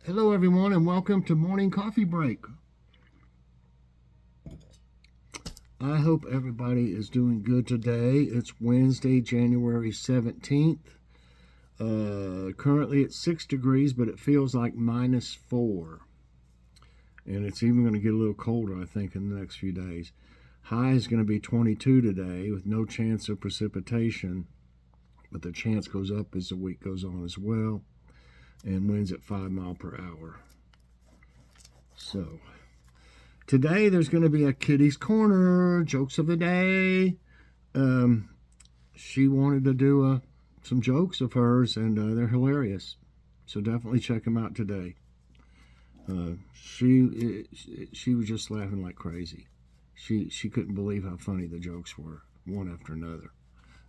Hello, everyone, and welcome to Morning Coffee Break. I hope everybody is doing good today. It's Wednesday, January 17th. Currently it's 6 degrees, but it feels like -4. And it's even going to get a little colder, I think, in the next few days. High is going to be 22 today with no chance of precipitation, but the chance goes up as the week goes on as well, and winds at 5 miles per hour. So, today there's going to be a Kitty's Corner, jokes of the day. She wanted to do some jokes of hers, and they're hilarious. So definitely check them out today. She was just laughing like crazy. She couldn't believe how funny the jokes were, one after another.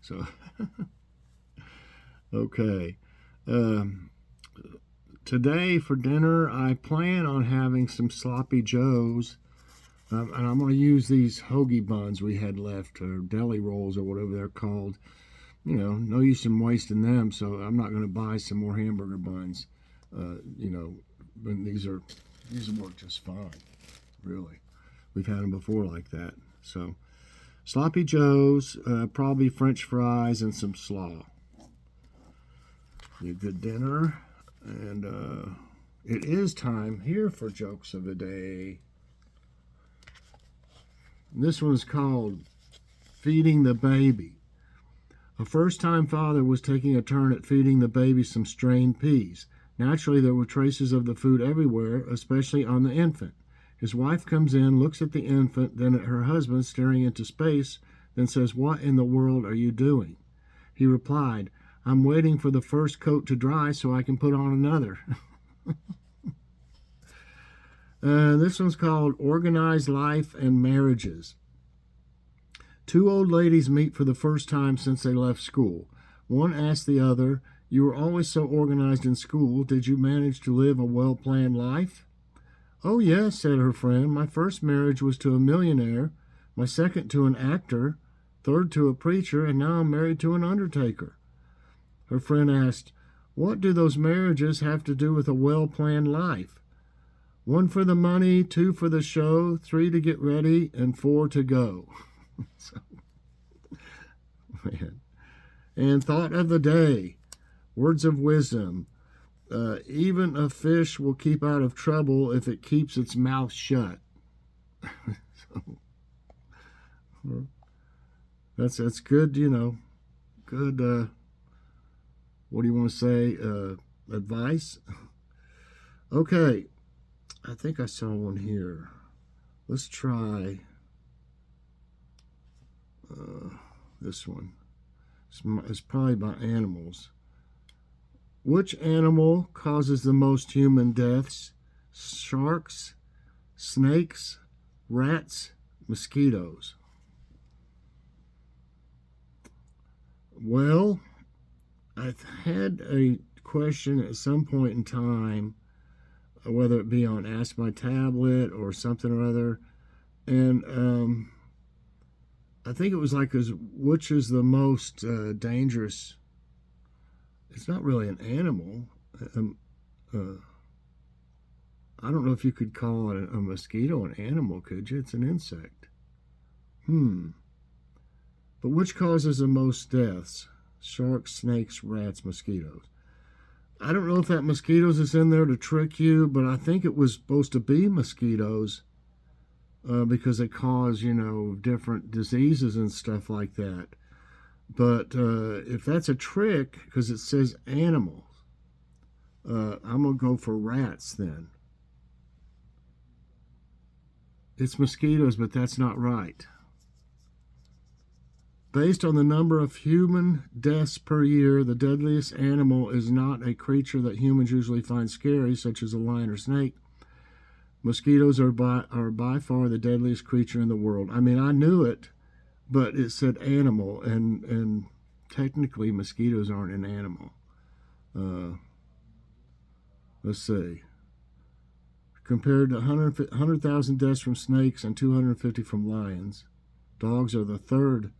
So okay. Today for dinner, I plan on having some sloppy joes. And I'm going to use these hoagie buns we had left, or deli rolls, or whatever they're called. No use in wasting them, so I'm not going to buy some more hamburger buns. But these work just fine, really. We've had them before like that. So, sloppy joes, probably French fries, and some slaw. Be a good dinner, and it is time here for jokes of the day. This one is called Feeding the Baby. A first-time father was taking a turn at feeding the baby some strained peas. Naturally, there were traces of the food everywhere, especially on the infant. His wife comes in, looks at the infant, then at her husband staring into space, then says, "What in the world are you doing?" He replied, "I'm waiting for the first coat to dry so I can put on another." This one's called Organized Life and Marriages. Two old ladies meet for the first time since they left school. One asks the other, "You were always so organized in school. Did you manage to live a well-planned life?" "Oh, yes," said her friend. "My first marriage was to a millionaire, my second to an actor, third to a preacher, and now I'm married to an undertaker." Her friend asked, "What do those marriages have to do with a well-planned life?" "One for the money, two for the show, three to get ready, and four to go." So, man. And thought of the day, words of wisdom. Even a fish will keep out of trouble if it keeps its mouth shut. So, that's good, good, what do you want to say, advice? Okay, I think I saw one here. Let's try this one. It's probably about animals. Which animal causes the most human deaths? Sharks, snakes, rats, mosquitoes. Well, I've had a question at some point in time, whether it be on Ask My Tablet or something or other, and I think it was like, which is the most dangerous? It's not really an animal. I don't know if you could call a mosquito an animal, could you? It's an insect. But which causes the most deaths? Sharks, snakes, rats, mosquitoes. I don't know if that mosquitoes is in there to trick you, but I think it was supposed to be mosquitoes because they cause, different diseases and stuff like that. But if that's a trick, because it says animals, I'm going to go for rats then. It's mosquitoes, but that's not right. Based on the number of human deaths per year, the deadliest animal is not a creature that humans usually find scary, such as a lion or snake. Mosquitoes are by far the deadliest creature in the world. I mean, I knew it, but it said animal, and technically mosquitoes aren't an animal. Let's see. Compared to 100,000 deaths from snakes and 250 from lions, dogs are the third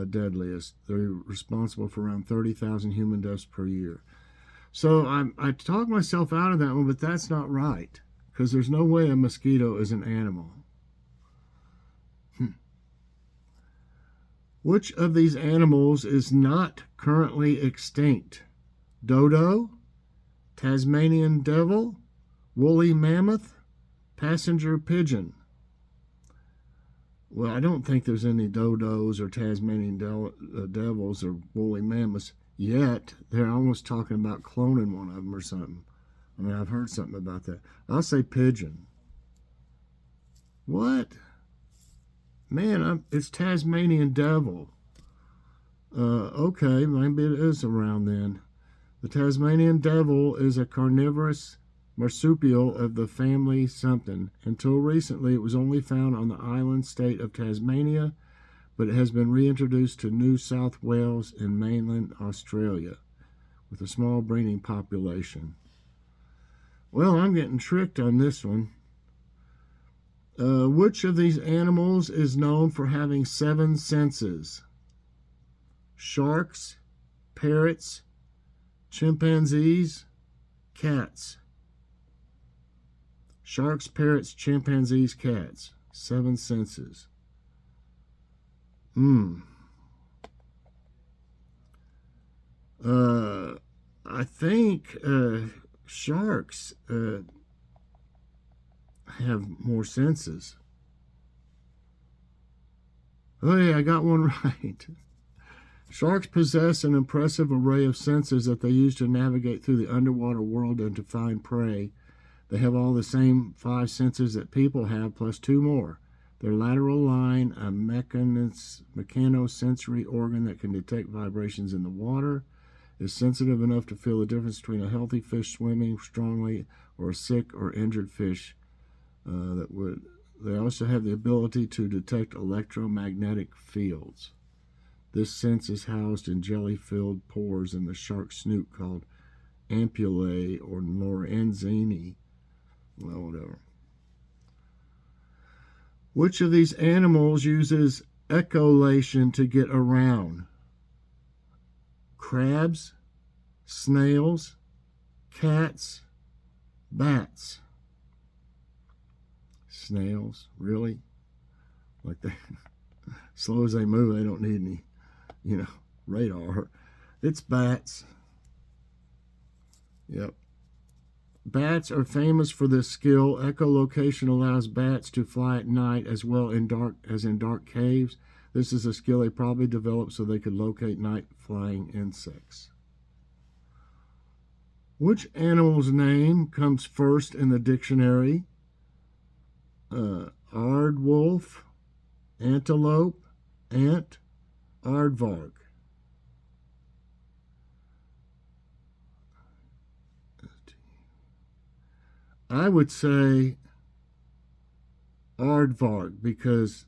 deadliest. They're responsible for around 30,000 human deaths per year. So I talked myself out of that one, but that's not right because there's no way a mosquito is an animal. Which of these animals is not currently extinct? Dodo, Tasmanian devil, woolly mammoth, passenger pigeon. Well, I don't think there's any dodos or Tasmanian devils or woolly mammoths yet. They're almost talking about cloning one of them or something. I mean, I've heard something about that. I'll say pigeon. What? Man, it's Tasmanian devil. Okay, maybe it is around then. The Tasmanian devil is a carnivorous marsupial of the family something. Until recently, it was only found on the island state of Tasmania, but it has been reintroduced to New South Wales and mainland Australia, with a small breeding population. Well, I'm getting tricked on this one. Which of these animals is known for having 7 senses? Sharks, parrots, chimpanzees, cats. Sharks, parrots, chimpanzees, cats. 7 senses. I think sharks have more senses. Oh yeah, I got one right. Sharks possess an impressive array of senses that they use to navigate through the underwater world and to find prey. They have all the same 5 senses that people have, plus 2 more. Their lateral line, a mechanosensory organ that can detect vibrations in the water, is sensitive enough to feel the difference between a healthy fish swimming strongly or a sick or injured fish. They also have the ability to detect electromagnetic fields. This sense is housed in jelly-filled pores in the shark snoot called ampullae or lorenzini. Well, whatever. Which of these animals uses echolation to get around? Crabs, snails, cats, bats. Snails, really? Like they, slow as they move, they don't need any, radar. It's bats. Yep. Bats are famous for this skill. Echolocation allows bats to fly at night as well in dark caves. This is a skill they probably developed so they could locate night-flying insects. Which animal's name comes first in the dictionary? Aardwolf, antelope, ant, aardvark. I would say aardvark because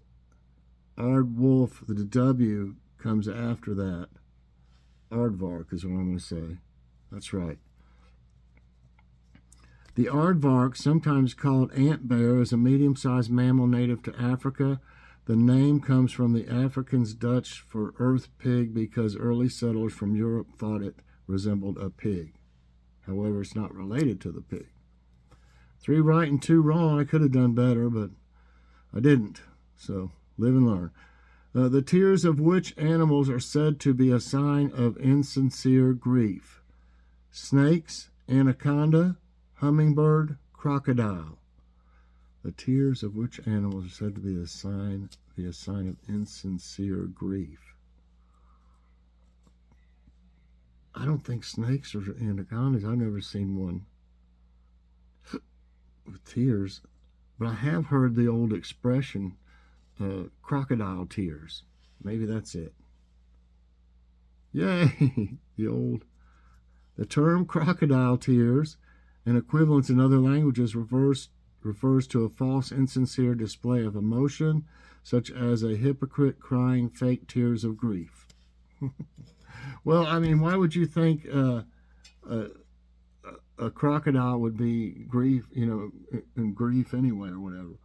aardwolf, the W comes after that. Aardvark is what I'm going to say. That's right. The aardvark, sometimes called ant bear, is a medium-sized mammal native to Africa. The name comes from the Afrikaans Dutch for earth pig because early settlers from Europe thought it resembled a pig. However, it's not related to the pig. 3 right and 2 wrong. I could have done better, but I didn't. So, live and learn. The tears of which animals are said to be a sign of insincere grief? Snakes, anaconda, hummingbird, crocodile. The tears of which animals are said to be a sign of insincere grief? I don't think snakes or anacondas. I've never seen one with tears, but I have heard the old expression, crocodile tears. Maybe that's it. Yay! The term crocodile tears and equivalents in other languages refers to a false, insincere display of emotion, such as a hypocrite crying fake tears of grief. Well, I mean, why would you think a crocodile would be grief, in grief anyway or whatever?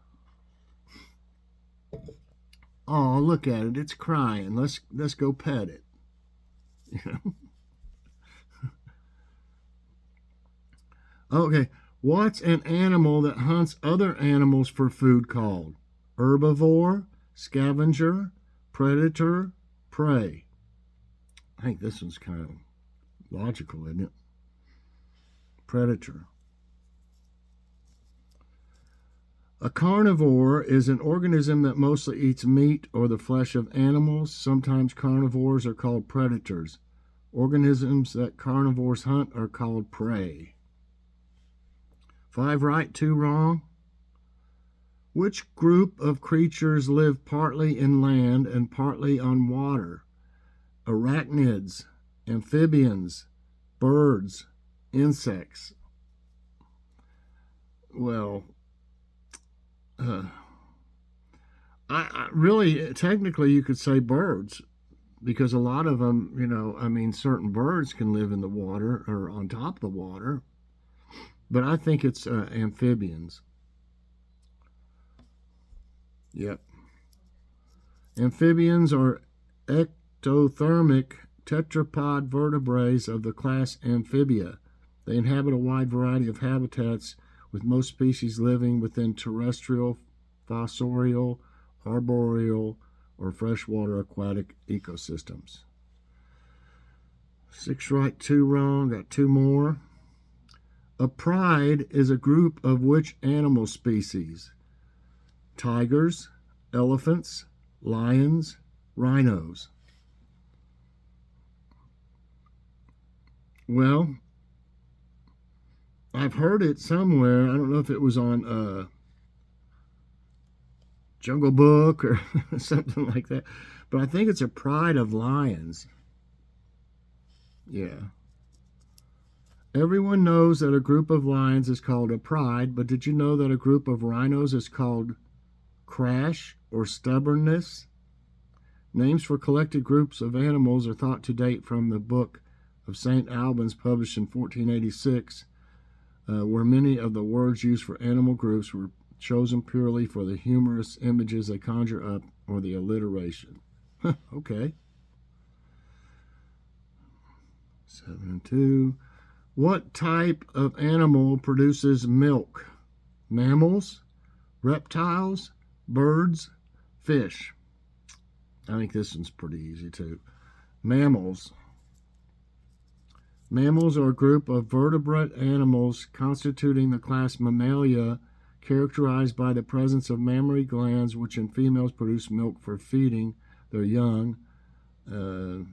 Oh, look at it. It's crying. Let's go pet it. Okay. What's an animal that hunts other animals for food called? Herbivore, scavenger, predator, prey. I think this one's kind of logical, isn't it? Predator. A carnivore is an organism that mostly eats meat or the flesh of animals. Sometimes carnivores are called predators. Organisms that carnivores hunt are called prey. 5 right, 2 wrong. Which group of creatures live partly in land and partly on water? Arachnids, amphibians, birds, insects. Well, I really, technically, you could say birds, because a lot of them, I mean, certain birds can live in the water or on top of the water, but I think it's amphibians. Yep. Amphibians are ectothermic tetrapod vertebrates of the class Amphibia. They inhabit a wide variety of habitats, with most species living within terrestrial, fossorial, arboreal, or freshwater aquatic ecosystems. 6 right, 2 wrong. Got 2 more. A pride is a group of which animal species? Tigers, elephants, lions, rhinos. Well, I've heard it somewhere. I don't know if it was on Jungle Book or something like that, but I think it's a pride of lions. Yeah. Everyone knows that a group of lions is called a pride, but did you know that a group of rhinos is called crash or stubbornness? Names for collected groups of animals are thought to date from the Book of St. Albans, published in 1486, where many of the words used for animal groups were chosen purely for the humorous images they conjure up or the alliteration. Okay. 7 and 2. What type of animal produces milk? Mammals, reptiles, birds, fish. I think this one's pretty easy too. Mammals. Mammals are a group of vertebrate animals constituting the class Mammalia, characterized by the presence of mammary glands which in females produce milk for feeding their young, a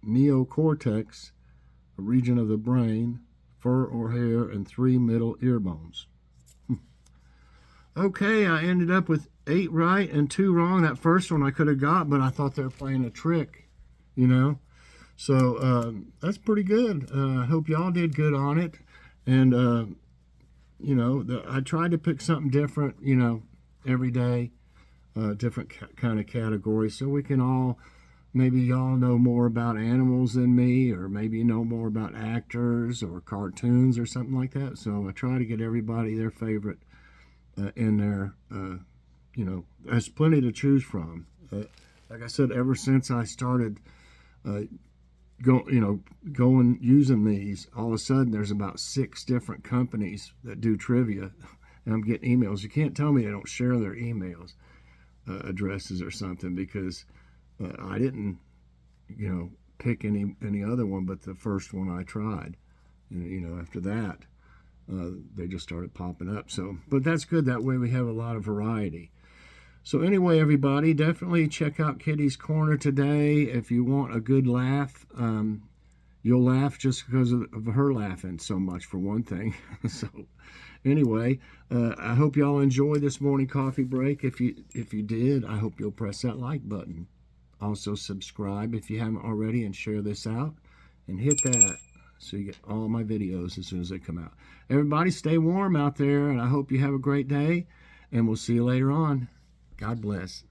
neocortex, a region of the brain, fur or hair, and 3 middle ear bones. Okay, I ended up with 8 right and 2 wrong. That first one I could have got, but I thought they were playing a trick, So that's pretty good. I hope y'all did good on it. And, I tried to pick something different, every day, different kind of category, so we can all, maybe y'all know more about animals than me, or maybe you know more about actors or cartoons or something like that. So I try to get everybody their favorite in there. There's plenty to choose from. Like I said, ever since I started going using these, all of a sudden there's about 6 different companies that do trivia, and I'm getting emails. You can't tell me they don't share their emails addresses or something, because I didn't pick any other one but the first one I tried, and after that they just started popping up. So, but that's good, that way we have a lot of variety. So anyway, everybody, definitely check out Kitty's Corner today. If you want a good laugh, you'll laugh just because of her laughing so much, for one thing. So anyway, I hope y'all enjoyed this morning coffee break. If you did, I hope you'll press that like button. Also subscribe if you haven't already, and share this out, and hit that so you get all my videos as soon as they come out. Everybody, stay warm out there, and I hope you have a great day, and we'll see you later on. God bless.